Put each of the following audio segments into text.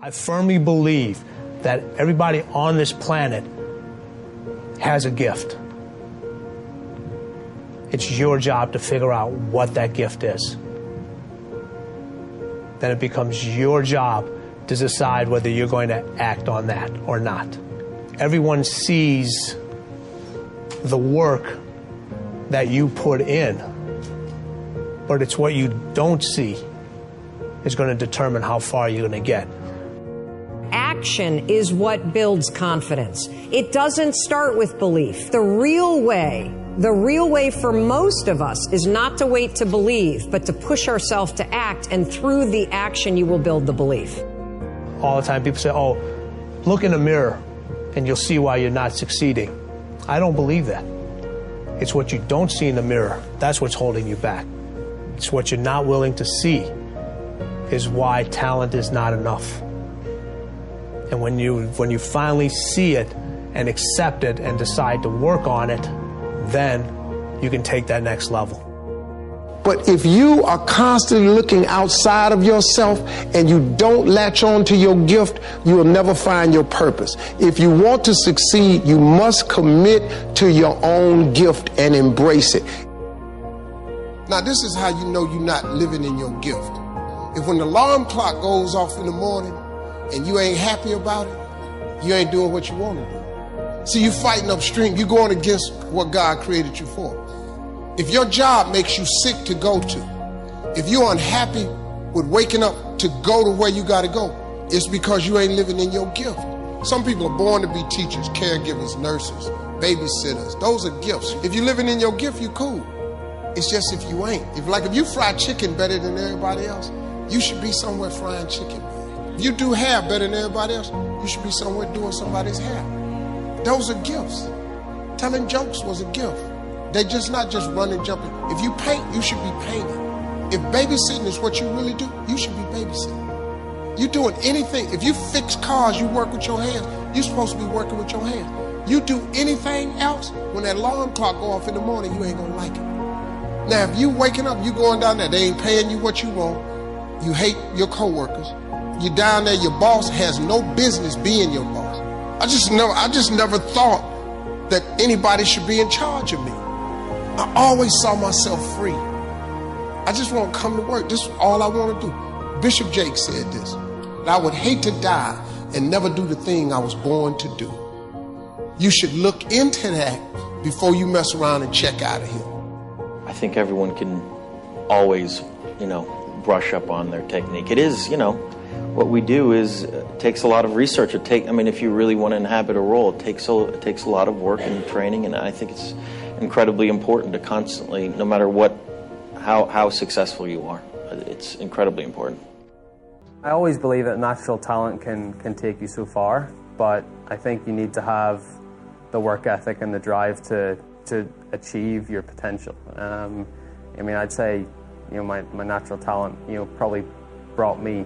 I firmly believe that everybody on this planet has a gift. It's your job to figure out what that gift is. Then it becomes your job to decide whether you're going to act on that or not. Everyone sees the work that you put in, but it's what you don't see is going to determine how far you're going to get. Action is what builds confidence. It doesn't start with belief. The real way for most of us is not to wait to believe, but to push ourselves to act, and through the action you will build the belief. All the time people say, oh, look in the mirror and you'll see why you're not succeeding. I don't believe that. It's what you don't see in the mirror. That's what's holding you back. It's what you're not willing to see is why talent is not enough. And when you finally see it and accept it and decide to work on it, then you can take that next level. But if you are constantly looking outside of yourself and you don't latch on to your gift, you will never find your purpose. If you want to succeed, you must commit to your own gift and embrace it. Now, this is how you know you're not living in your gift. If when the alarm clock goes off in the morning and you ain't happy about it, you ain't doing what you want to do. See, you're fighting upstream. You're going against what God created you for. If your job makes you sick to go to, if you're unhappy with waking up to go to where you got to go, it's because you ain't living in your gift. Some people are born to be teachers, caregivers, nurses, babysitters. Those are gifts. If you're living in your gift, you cool. It's just if you ain't. If you fry chicken better than everybody else, you should be somewhere frying chicken. If you do hair better than everybody else, you should be somewhere doing somebody's hair. Those are gifts. Telling jokes was a gift. They're just not just running, jumping. If you paint, you should be painting. If babysitting is what you really do, you should be babysitting. You're doing anything. If you fix cars, you work with your hands. You're supposed to be working with your hands. You do anything else, when that alarm clock go off in the morning, you ain't gonna like it. Now, if you waking up, you going down there, they ain't paying you what you want. You hate your coworkers. You're down there, your boss has no business being your boss. I just never thought that anybody should be in charge of me. I always saw myself free. I just want to come to work. This is all I want to do. Bishop Jake said this, that I would hate to die and never do the thing I was born to do. You should look into that before you mess around and check out of here. I think everyone can always, brush up on their technique. It is, what we do is takes a lot of research. If you really want to inhabit a role, it takes a lot of work and training, and I think it's incredibly important to constantly, no matter how successful you are, it's incredibly important. I always believe that natural talent can take you so far, but I think you need to have the work ethic and the drive to achieve your potential. I'd say, my natural talent, probably brought me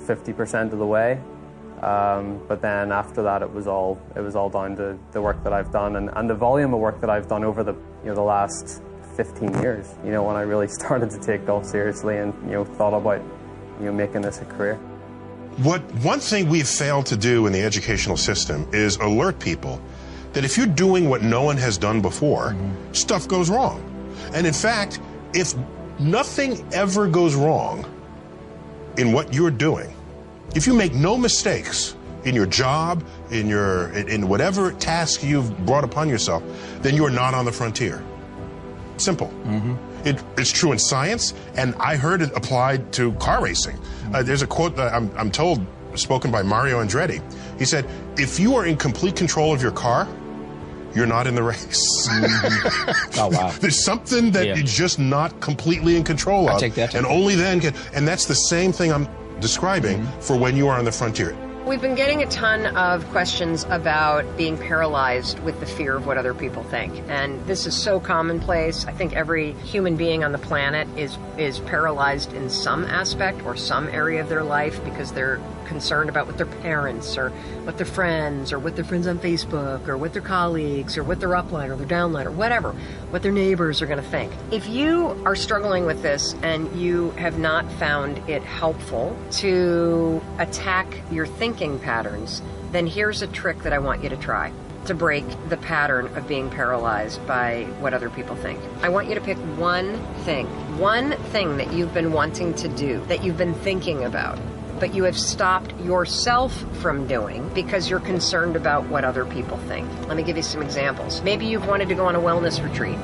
50% of the way. But then after that, it was all down to the work that I've done and the volume of work that I've done over the last 15 years. When I really started to take golf seriously and thought about making this a career. One thing we've failed to do in the educational system is alert people that if you're doing what no one has done before, stuff goes wrong. And in fact, if nothing ever goes wrong in what you're doing, if you make no mistakes in your job, in whatever task you've brought upon yourself, then you're not on the frontier. Simple. It's true in science, and I heard it applied to car racing. There's a quote that I'm told, spoken by Mario Andretti. He said, if you are in complete control of your car, you're not in the race. Oh, wow. There's something that you're just not completely in control of. I take that. And only then can, and that's the same thing I'm describing for when you are on the frontier. We've been getting a ton of questions about being paralyzed with the fear of what other people think. And this is so commonplace. I think every human being on the planet is paralyzed in some aspect or some area of their life because they're concerned about what their parents or what their friends or what their friends on Facebook or what their colleagues or what their upline or their downline or whatever, what their neighbors are going to think. If you are struggling with this and you have not found it helpful to attack your thinking patterns, then here's a trick that I want you to try to break the pattern of being paralyzed by what other people think. I want you to pick one thing that you've been wanting to do, that you've been thinking about, but you have stopped yourself from doing because you're concerned about what other people think. Let me give you some examples. Maybe you've wanted to go on a wellness retreat,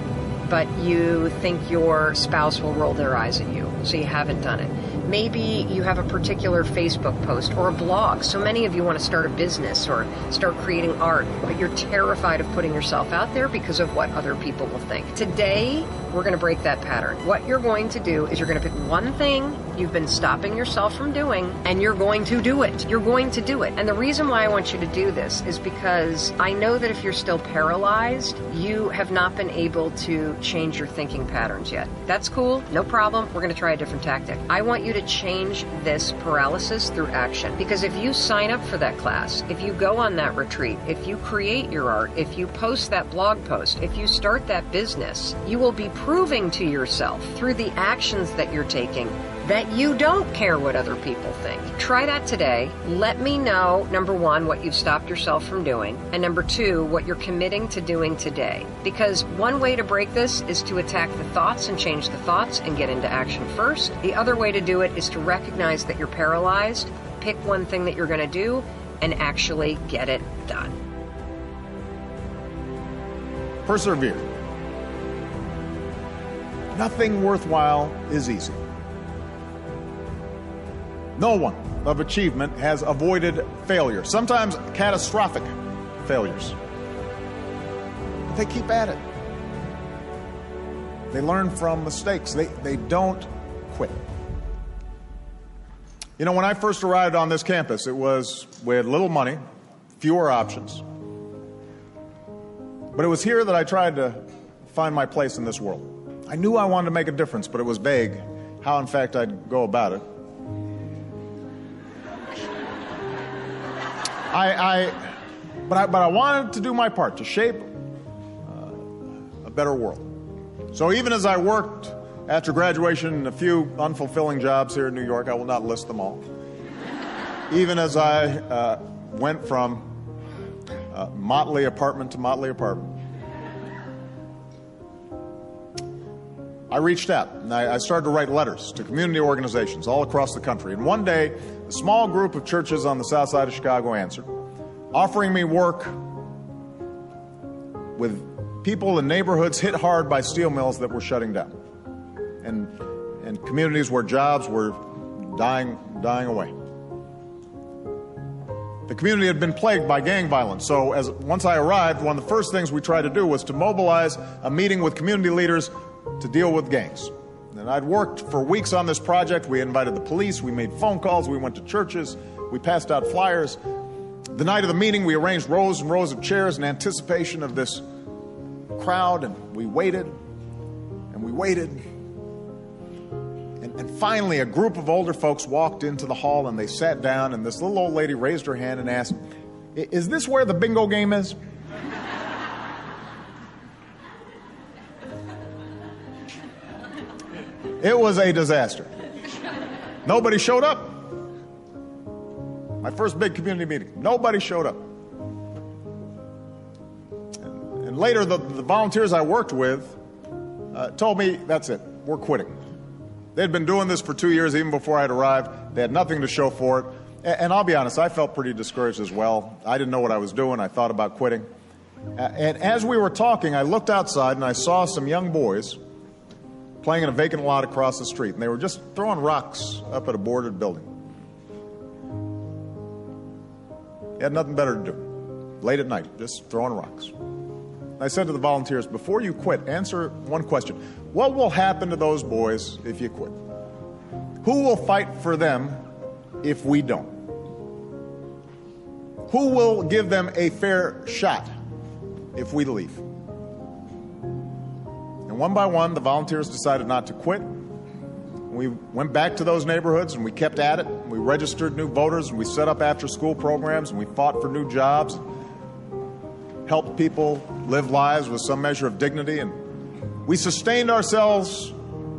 but you think your spouse will roll their eyes at you, so you haven't done it. Maybe you have a particular Facebook post or a blog. So many of you want to start a business or start creating art, but you're terrified of putting yourself out there because of what other people will think. Today, we're going to break that pattern. What you're going to do is you're going to pick one thing you've been stopping yourself from doing, and you're going to do it. You're going to do it. And the reason why I want you to do this is because I know that if you're still paralyzed, you have not been able to change your thinking patterns yet. That's cool. No problem. We're going to try a different tactic. I want you to change this paralysis through action. Because if you sign up for that class, if you go on that retreat, if you create your art, if you post that blog post, if you start that business, you will be proving to yourself through the actions that you're taking that you don't care what other people think. Try that today. Let me know, number one, what you've stopped yourself from doing, and number two, what you're committing to doing today. Because one way to break this is to attack the thoughts and change the thoughts and get into action first. The other way to do it is to recognize that you're paralyzed, pick one thing that you're going to do, and actually get it done. Persevere. Nothing worthwhile is easy. No one of achievement has avoided failure, sometimes catastrophic failures. But they keep at it. They learn from mistakes. They don't quit. You know, when I first arrived on this campus, it was with little money, fewer options. But it was here that I tried to find my place in this world. I knew I wanted to make a difference, but it was vague how, in fact, I'd go about it. But I wanted to do my part to shape a better world. So even as I worked after graduation in a few unfulfilling jobs here in New York, I will not list them all. Even as I went from motley apartment to motley apartment, I reached out and I started to write letters to community organizations all across the country. And one day, a small group of churches on the south side of Chicago answered, offering me work with people in neighborhoods hit hard by steel mills that were shutting down, and communities where jobs were dying away. The community had been plagued by gang violence, so once I arrived, one of the first things we tried to do was to mobilize a meeting with community leaders to deal with gangs. And I'd worked for weeks on this project. We invited the police, we made phone calls, we went to churches, we passed out flyers. The night of the meeting, we arranged rows and rows of chairs in anticipation of this crowd, and we waited, and we waited. And finally, a group of older folks walked into the hall, and they sat down, and this little old lady raised her hand and asked, "Is this where the bingo game is?" It was a disaster. Nobody showed up. My first big community meeting. Nobody showed up. And later, the volunteers I worked with told me, that's it, we're quitting. They'd been doing this for 2 years, even before I'd arrived. They had nothing to show for it. And I'll be honest, I felt pretty discouraged as well. I didn't know what I was doing. I thought about quitting. And as we were talking, I looked outside and I saw some young boys playing in a vacant lot across the street, and they were just throwing rocks up at a boarded building. They had nothing better to do. Late at night, just throwing rocks. I said to the volunteers, before you quit, answer one question. What will happen to those boys if you quit? Who will fight for them if we don't? Who will give them a fair shot if we leave? And one by one, the volunteers decided not to quit. We went back to those neighborhoods and we kept at it. We registered new voters and we set up after-school programs and we fought for new jobs, helped people live lives with some measure of dignity, and we sustained ourselves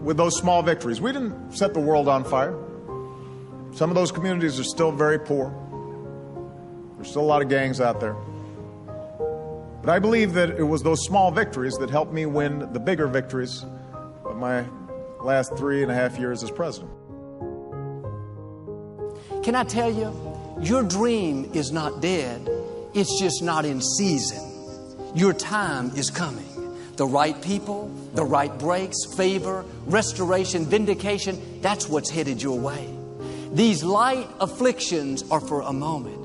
with those small victories. We didn't set the world on fire. Some of those communities are still very poor. There's still a lot of gangs out there. But I believe that it was those small victories that helped me win the bigger victories of my last 3.5 years as president. Can I tell you, your dream is not dead. It's just not in season. Your time is coming. The right people, the right breaks, favor, restoration, vindication, that's what's headed your way. These light afflictions are for a moment.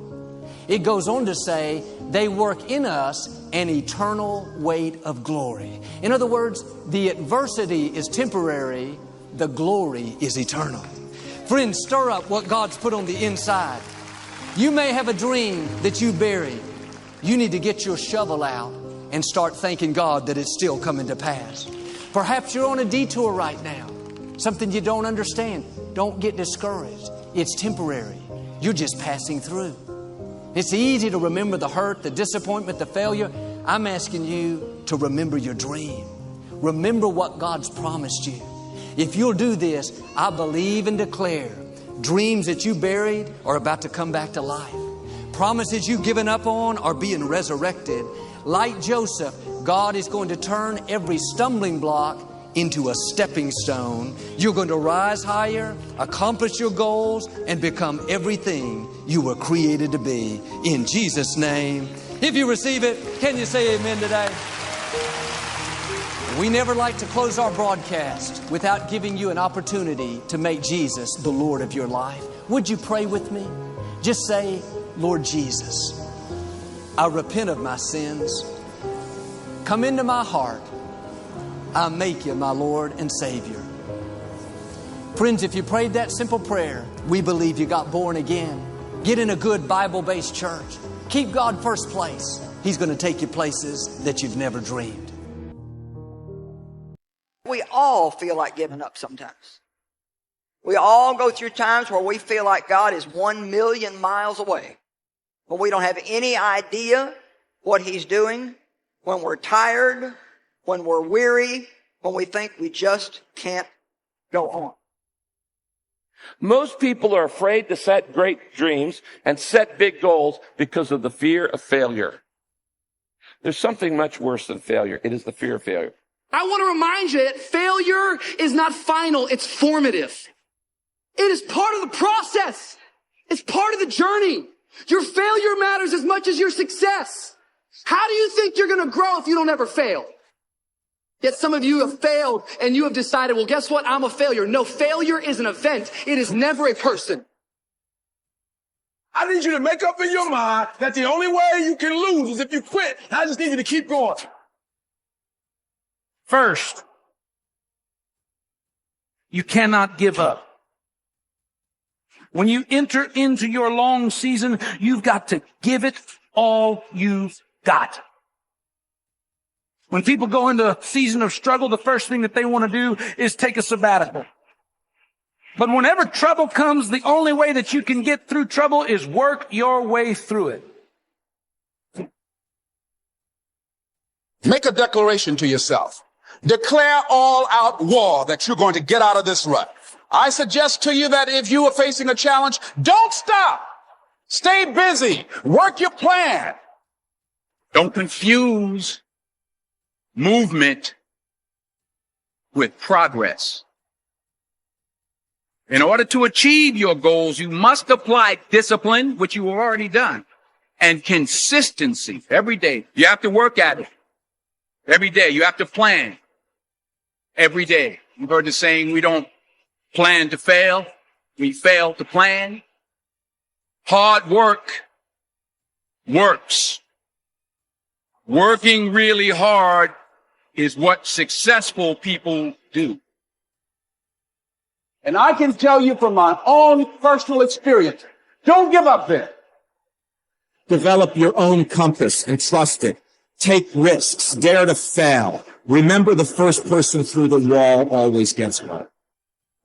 It goes on to say, they work in us an eternal weight of glory. In other words, the adversity is temporary, the glory is eternal. Friends, stir up what God's put on the inside. You may have a dream that you buried. You need to get your shovel out and start thanking God that it's still coming to pass. Perhaps you're on a detour right now, something you don't understand. Don't get discouraged. It's temporary. You're just passing through. It's easy to remember the hurt, the disappointment, the failure. I'm asking you to remember your dream. Remember what God's promised you. If you'll do this, I believe and declare dreams that you buried are about to come back to life. Promises you've given up on are being resurrected. Like Joseph, God is going to turn every stumbling block into a stepping stone. You're going to rise higher, accomplish your goals, and become everything you were created to be. In Jesus' name. If you receive it, can you say amen today? We never like to close our broadcast without giving you an opportunity to make Jesus the Lord of your life. Would you pray with me? Just say, Lord Jesus, I repent of my sins. Come into my heart. I make you my Lord and Savior. Friends, if you prayed that simple prayer, we believe you got born again. Get in a good Bible-based church. Keep God first place. He's going to take you places that you've never dreamed. We all feel like giving up sometimes. We all go through times where we feel like God is 1,000,000 miles away. But we don't have any idea what He's doing. When we're tired, when we're weary, when we think we just can't go on. Most people are afraid to set great dreams and set big goals because of the fear of failure. There's something much worse than failure. It is the fear of failure. I want to remind you that failure is not final, it's formative. It is part of the process. It's part of the journey. Your failure matters as much as your success. How do you think you're going to grow if you don't ever fail? Yet some of you have failed and you have decided, well, guess what? I'm a failure. No, failure is an event. It is never a person. I need you to make up in your mind that the only way you can lose is if you quit. I just need you to keep going. First, you cannot give up. When you enter into your long season, you've got to give it all you've got. When people go into a season of struggle, the first thing that they want to do is take a sabbatical. But whenever trouble comes, the only way that you can get through trouble is work your way through it. Make a declaration to yourself. Declare all out war that you're going to get out of this rut. I suggest to you that if you are facing a challenge, don't stop. Stay busy. Work your plan. Don't confuse movement with progress. In order to achieve your goals, you must apply discipline, which you have already done, and consistency every day. You have to work at it. Every day. You have to plan. Every day. You've heard the saying, we don't plan to fail. We fail to plan. Hard work works. Working really hard is what successful people do. And I can tell you from my own personal experience, don't give up then. Develop your own compass and trust it. Take risks. Dare to fail. Remember, the first person through the wall always gets one.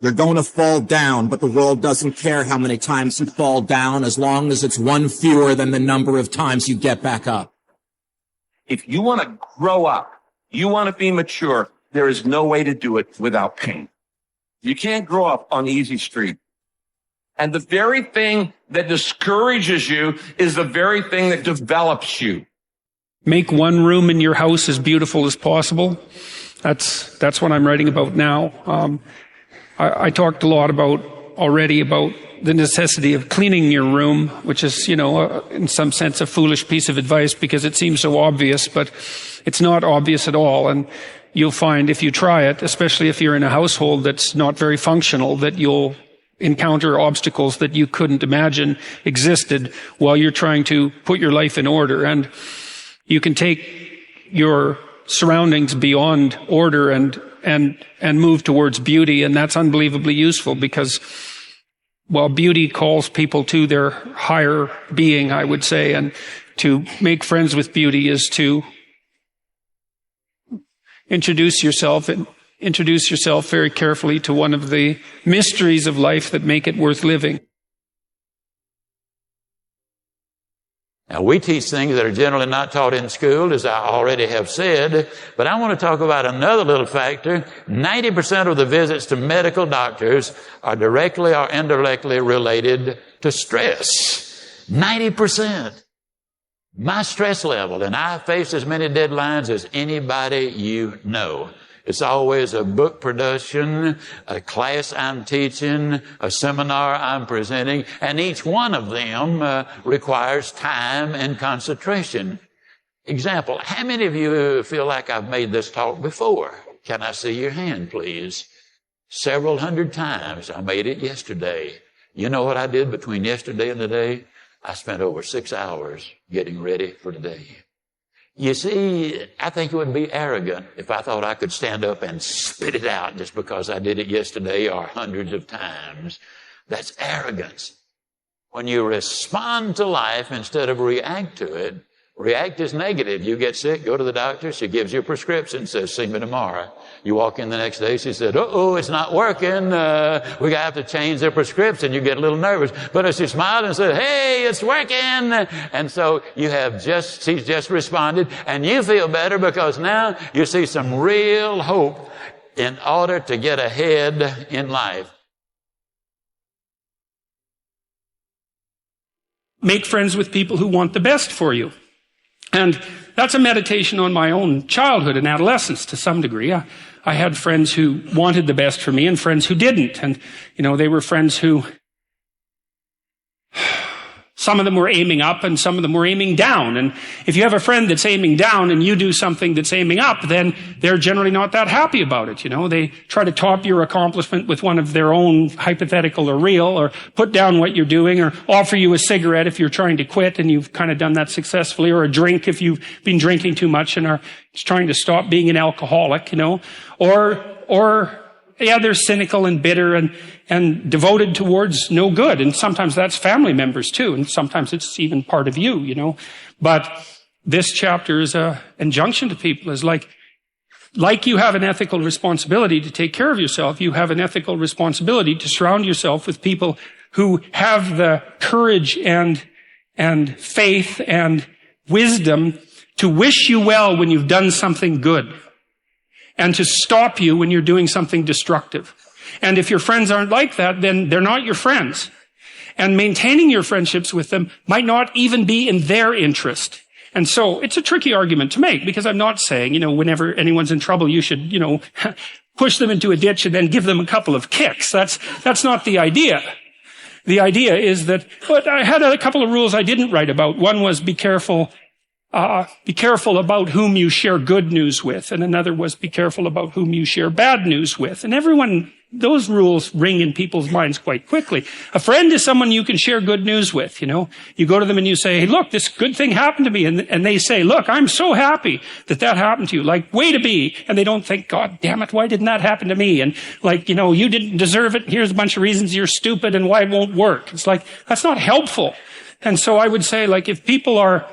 You're going to fall down, but the world doesn't care how many times you fall down as long as it's one fewer than the number of times you get back up. If you want to grow up, you want to be mature, there is no way to do it without pain. You can't grow up on the easy street. And the very thing that discourages you is the very thing that develops you. Make one room in your house as beautiful as possible. That's what I'm writing about now. I talked a lot already about the necessity of cleaning your room, which is, in some sense a foolish piece of advice because it seems so obvious, but it's not obvious at all. And you'll find if you try it, especially if you're in a household that's not very functional, that you'll encounter obstacles that you couldn't imagine existed while you're trying to put your life in order. And you can take your surroundings beyond order and move towards beauty, and that's unbelievably useful because, well, beauty calls people to their higher being, I would say, and to make friends with beauty is to introduce yourself very carefully to one of the mysteries of life that make it worth living. Now, we teach things that are generally not taught in school, as I already have said, but I want to talk about another little factor. 90% of the visits to medical doctors are directly or indirectly related to stress. 90%. My stress level, and I face as many deadlines as anybody you know. It's always a book production, a class I'm teaching, a seminar I'm presenting, and each one of them requires time and concentration. Example, how many of you feel like I've made this talk before? Can I see your hand, please? Several hundred times. I made it yesterday. You know what I did between yesterday and today? I spent over 6 hours getting ready for today. You see, I think it would be arrogant if I thought I could stand up and spit it out just because I did it yesterday or hundreds of times. That's arrogance. When you respond to life instead of react to it, react is negative. You get sick, go to the doctor, she gives you a prescription, says, see me tomorrow. You walk in the next day, she said, uh-oh, it's not working. We have to change their prescription. You get a little nervous. But if she smiled and said, hey, it's working. And so she's just responded, and you feel better because now you see some real hope in order to get ahead in life. Make friends with people who want the best for you. And that's a meditation on my own childhood and adolescence to some degree. I had friends who wanted the best for me and friends who didn't. And, they were friends who, some of them were aiming up and some of them were aiming down. And if you have a friend that's aiming down and you do something that's aiming up, then they're generally not that happy about it. They try to top your accomplishment with one of their own, hypothetical or real, or put down what you're doing, or offer you a cigarette if you're trying to quit and you've kind of done that successfully, or a drink if you've been drinking too much and are trying to stop being an alcoholic, or they're cynical and bitter and devoted towards no good. And sometimes that's family members too. And sometimes it's even part of you, But this chapter is an injunction to people, is like you have an ethical responsibility to take care of yourself, you have an ethical responsibility to surround yourself with people who have the courage and faith and wisdom to wish you well when you've done something good, and to stop you when you're doing something destructive. And if your friends aren't like that, then they're not your friends. And maintaining your friendships with them might not even be in their interest. And so it's a tricky argument to make, because I'm not saying, whenever anyone's in trouble, you should, push them into a ditch and then give them a couple of kicks. That's not the idea. The idea is that, but I had a couple of rules I didn't write about. One was be careful about whom you share good news with. And another was be careful about whom you share bad news with. And those rules ring in people's minds quite quickly. A friend is someone you can share good news with, You go to them and you say, hey, look, this good thing happened to me. And they say, look, I'm so happy that happened to you. Like, way to be. And they don't think, God damn it, why didn't that happen to me? And you didn't deserve it. Here's a bunch of reasons you're stupid and why it won't work. It's like, that's not helpful. And so I would say, like, if people are,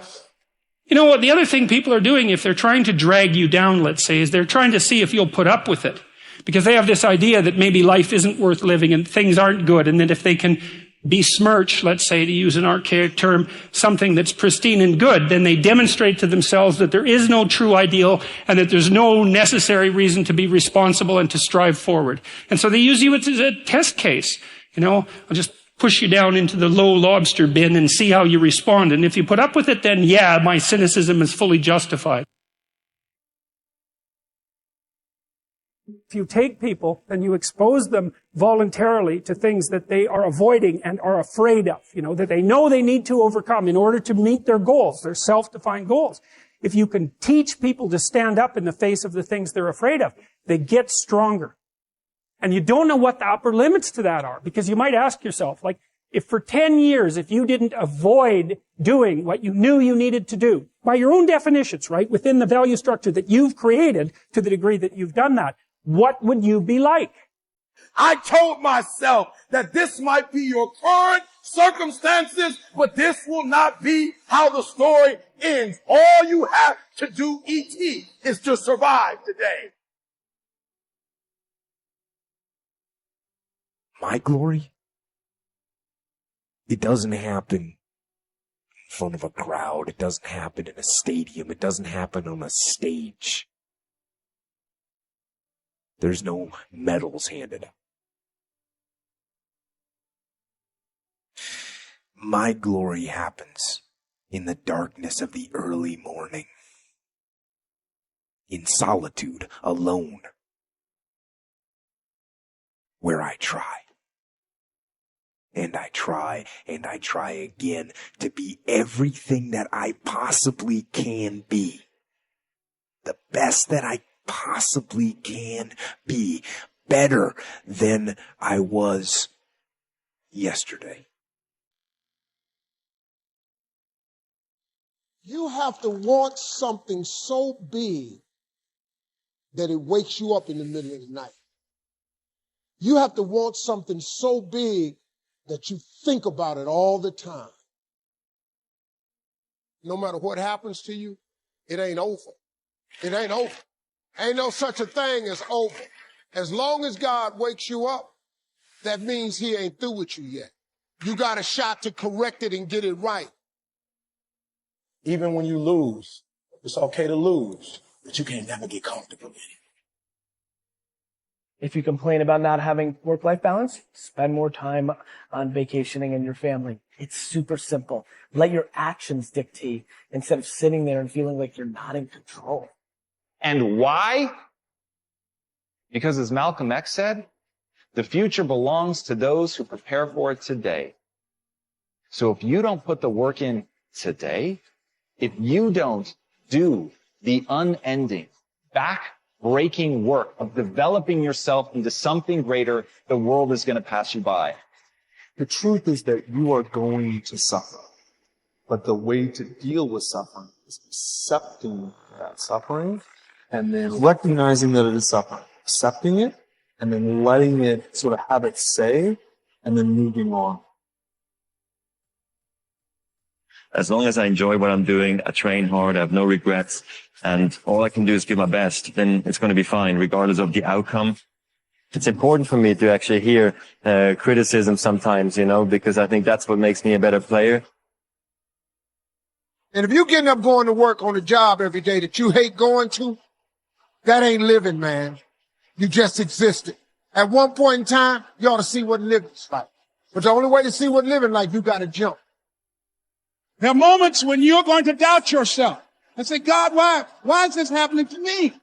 you know what, the other thing people are doing, if they're trying to drag you down, let's say, is they're trying to see if you'll put up with it. Because they have this idea that maybe life isn't worth living and things aren't good, and that if they can besmirch, let's say, to use an archaic term, something that's pristine and good, then they demonstrate to themselves that there is no true ideal and that there's no necessary reason to be responsible and to strive forward. And so they use you as a test case. You know, I'll just push you down into the low lobster bin and see how you respond. And if you put up with it, then yeah, my cynicism is fully justified. If you take people and you expose them voluntarily to things that they are avoiding and are afraid of, you know, that they know they need to overcome in order to meet their goals, their self-defined goals. If you can teach people to stand up in the face of the things they're afraid of, they get stronger. And you don't know what the upper limits to that are, because you might ask yourself, like, if for 10 years, if you didn't avoid doing what you knew you needed to do, by your own definitions, right, within the value structure that you've created to the degree that you've done that, what would you be like? I told myself that this might be your current circumstances, but this will not be how the story ends. All you have to do, E.T., is to survive today. My glory? It doesn't happen in front of a crowd. It doesn't happen in a stadium. It doesn't happen on a stage. There's no medals handed out. My glory happens in the darkness of the early morning, in solitude, alone, where I try. And I try, and I try again to be everything that I possibly can be. The best that I possibly can be. Better than I was yesterday. You have to want something so big that it wakes you up in the middle of the night. You have to want something so big that you think about it all the time. No matter what happens to you, it ain't over. It ain't over. Ain't no such a thing as over. As long as God wakes you up, that means he ain't through with you yet. You got a shot to correct it and get it right. Even when you lose, it's okay to lose, but you can't never get comfortable in it. If you complain about not having work-life balance, spend more time on vacationing and your family. It's super simple. Let your actions dictate instead of sitting there and feeling like you're not in control. And why? Because as Malcolm X said, the future belongs to those who prepare for it today. So if you don't put the work in today, if you don't do the unending, back-breaking work of developing yourself into something greater, the world is going to pass you by. The truth is that you are going to suffer. But the way to deal with suffering is accepting that suffering and then recognizing that it is suffering, accepting it, and then letting it sort of have its say, and then moving on. As long as I enjoy what I'm doing, I train hard, I have no regrets, and all I can do is give my best, then it's going to be fine, regardless of the outcome. It's important for me to actually hear criticism sometimes, you know, because I think that's what makes me a better player. And if you're getting up going to work on a job every day that you hate going to, that ain't living, man. You just existed. At one point in time, you ought to see what living's like. But the only way to see what living like, you got to jump. There are moments when you're going to doubt yourself and say, God, why is this happening to me?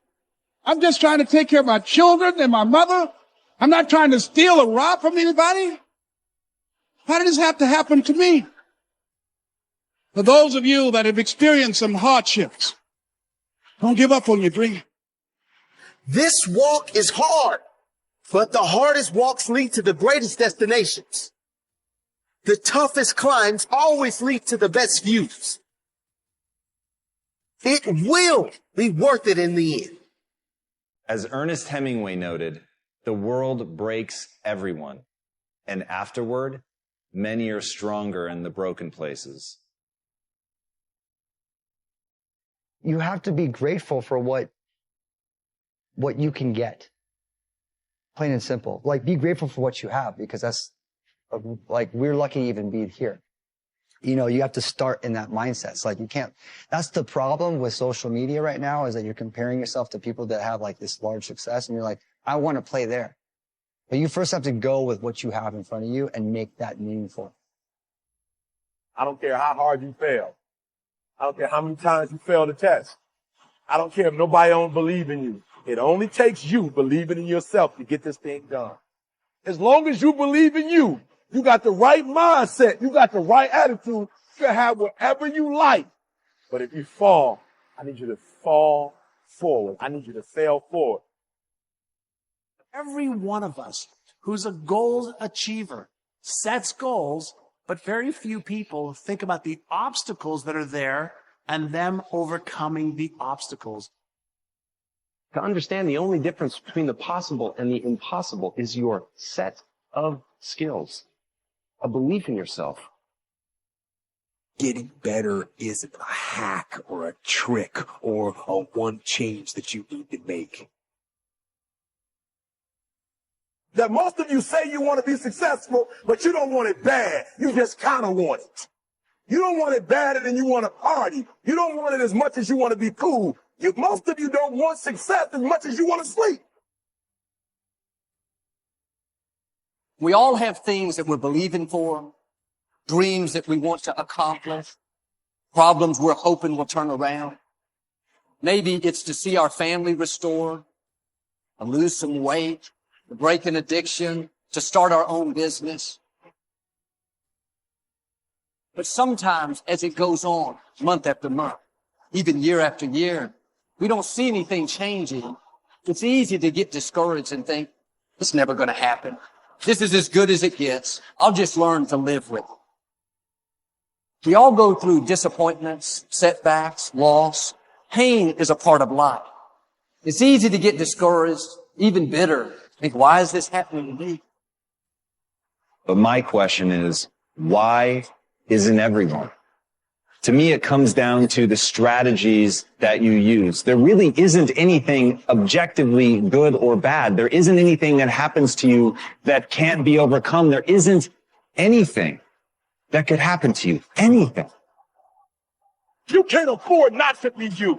I'm just trying to take care of my children and my mother. I'm not trying to steal or rob from anybody. Why did this have to happen to me? For those of you that have experienced some hardships, don't give up on your dream. This walk is hard, but the hardest walks lead to the greatest destinations. The toughest climbs always lead to the best views. It will be worth it in the end. As Ernest Hemingway noted, the world breaks everyone, and afterward, Many are stronger in the broken places. You have to be grateful for what you can get. Plain and simple. Like, be grateful for what you have, because that's, like, we're lucky to even be here. You know, you have to start in that mindset. It's like, you can't, that's the problem with social media right now, is that you're comparing yourself to people that have like this large success, and you're like, I want to play there. But you first have to go with what you have in front of you and make that meaningful. I don't care how hard you fail. I don't care how many times you fail the test. I don't care if nobody don't believe in you. It only takes you believing in yourself to get this thing done. As long as you believe in you, you got the right mindset, you got the right attitude, you can have whatever you like. But if you fall, I need you to fall forward. I need you to fail forward. Every one of us who's a goal achiever sets goals, but very few people think about the obstacles that are there and them overcoming the obstacles. To understand, the only difference between the possible and the impossible is your set of skills, a belief in yourself. Getting better isn't a hack or a trick or a one change that you need to make. That most of you say you want to be successful, but you don't want it bad. You just kind of want it. You don't want it badder than you want to party. You don't want it as much as you want to be cool. Most of you don't want success as much as you want to sleep. We all have things that we're believing for, dreams that we want to accomplish, problems we're hoping will turn around. Maybe it's to see our family restored, to lose some weight, to break an addiction, to start our own business. But sometimes, as it goes on, month after month, even year after year, we don't see anything changing. It's easy to get discouraged and think, it's never going to happen. This is as good as it gets. I'll just learn to live with it. We all go through disappointments, setbacks, loss. Pain is a part of life. It's easy to get discouraged, even bitter. Think, why is this happening to me? But my question is, why isn't everyone? To me, it comes down to the strategies that you use. There really isn't anything objectively good or bad. There isn't anything that happens to you that can't be overcome. There isn't anything that could happen to you. Anything. You can't afford not to be you.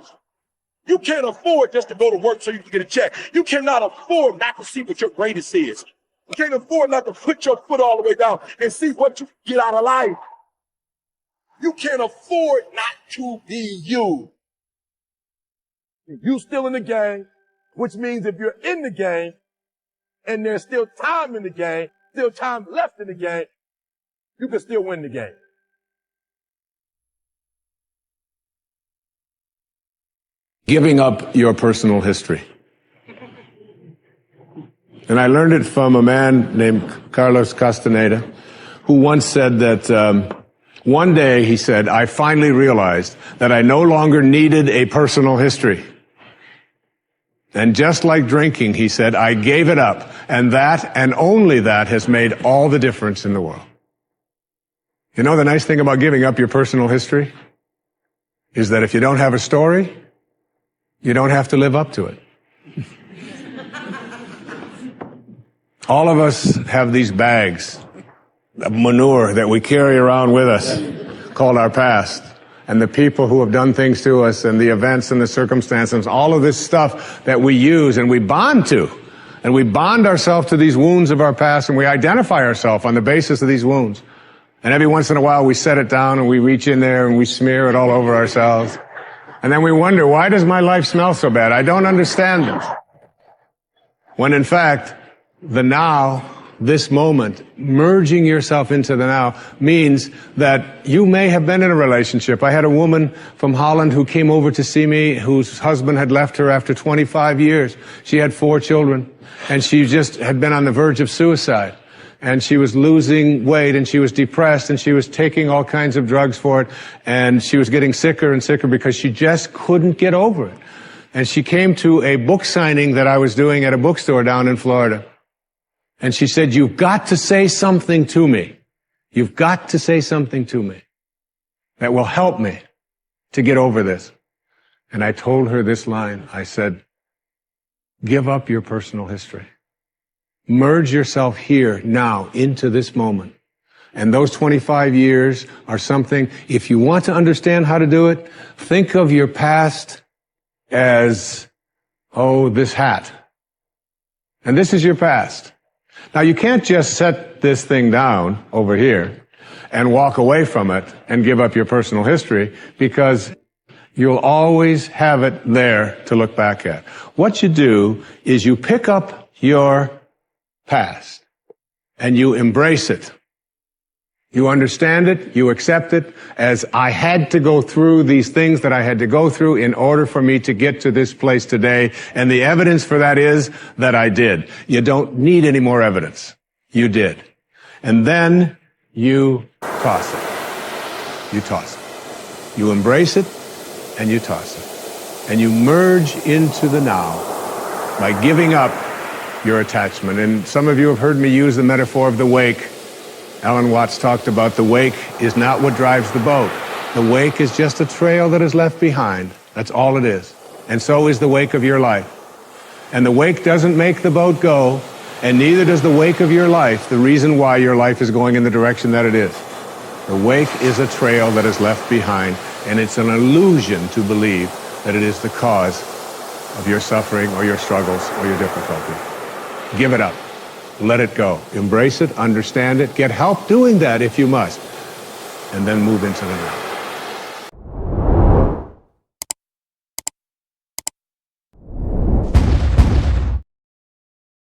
You can't afford just to go to work so you can get a check. You cannot afford not to see what your greatest is. You can't afford not to put your foot all the way down and see what you get out of life. You can't afford not to be you. If you're still in the game, which means if you're in the game and there's still time in the game, still time left in the game, you can still win the game. Giving up your personal history. And I learned it from a man named Carlos Castaneda, who once said that one day, he said, I finally realized that I no longer needed a personal history. And just like drinking, he said, I gave it up. And that, and only that, has made all the difference in the world. You know, the nice thing about giving up your personal history is that if you don't have a story, you don't have to live up to it. All of us have these bags of manure that we carry around with us called our past, and the people who have done things to us, and the events and the circumstances, all of this stuff that we use and we bond to, and we bond ourselves to these wounds of our past, and we identify ourselves on the basis of these wounds. And every once in a while we set it down and we reach in there and we smear it all over ourselves. And then we wonder, why does my life smell so bad? I don't understand this. When in fact, the now, this moment, merging yourself into the now, means that you may have been in a relationship. I had a woman from Holland who came over to see me, whose husband had left her after 25 years. She had 4 children, and she just had been on the verge of suicide. And she was losing weight, and she was depressed, and she was taking all kinds of drugs for it, and she was getting sicker and sicker because she just couldn't get over it. And she came to a book signing that I was doing at a bookstore down in Florida. And she said, you've got to say something to me. You've got to say something to me that will help me to get over this. And I told her this line. I said, give up your personal history. Merge yourself here, now, into this moment. And those 25 years are something, if you want to understand how to do it, think of your past as, oh, this hat. And this is your past. Now, you can't just set this thing down over here and walk away from it and give up your personal history, because you'll always have it there to look back at. What you do is you pick up your past and you embrace it. You understand it, you accept it as, I had to go through these things that I had to go through in order for me to get to this place today, and the evidence for that is that I did. You don't need any more evidence. You did. And then you toss it. You toss it. You embrace it, and you toss it. And you merge into the now by giving up your attachment. And some of you have heard me use the metaphor of the wake. Alan Watts talked about the wake is not what drives the boat. The wake is just a trail that is left behind. That's all it is. And so is the wake of your life. And the wake doesn't make the boat go, and neither does the wake of your life the reason why your life is going in the direction that it is. The wake is a trail that is left behind, and it's an illusion to believe that it is the cause of your suffering or your struggles or your difficulty. Give it up. Let it go. Embrace it, understand it, get help doing that if you must, and then move into the now.